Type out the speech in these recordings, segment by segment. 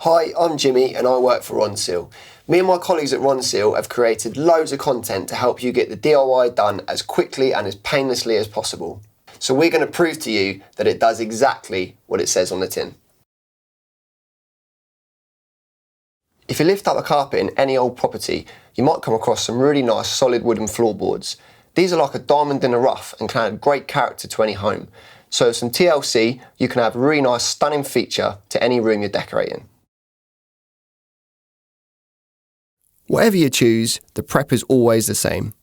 Hi, I'm Jimmy and I work for Ronseal. Me and my colleagues at Ronseal have created loads of content to help you get the DIY done as quickly and as painlessly as possible. So we're going to prove to you that it does exactly what it says on the tin. If you lift up a carpet in any old property, you might come across some really nice solid wooden floorboards. These are like a diamond in the rough and can add great character to any home. So with some TLC, you can have a really nice stunning feature to any room you're decorating. Whatever you choose, the prep is always the same.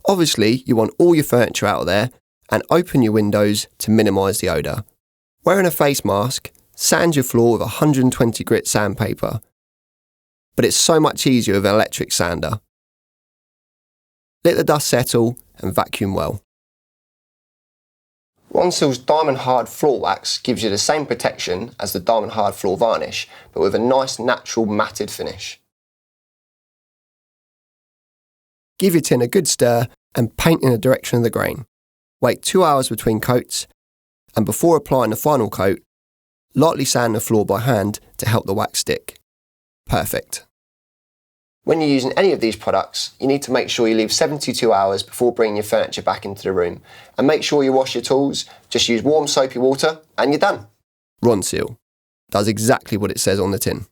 Obviously, you want all your furniture out of there and open your windows to minimise the odour. Wearing a face mask, sand your floor with 120 grit sandpaper. But it's so much easier with an electric sander. Let the dust settle and vacuum well. Ronseal's Diamond Hard Floor Wax gives you the same protection as the Diamond Hard Floor Varnish, but with a nice natural matted finish. Give your tin a good stir and paint in the direction of the grain. Wait 2 hours between coats, and before applying the final coat, lightly sand the floor by hand to help the wax stick. Perfect. When you're using any of these products, you need to make sure you leave 72 hours before bringing your furniture back into the room. And make sure you wash your tools, just use warm soapy water and you're done. Ronseal does exactly what it says on the tin.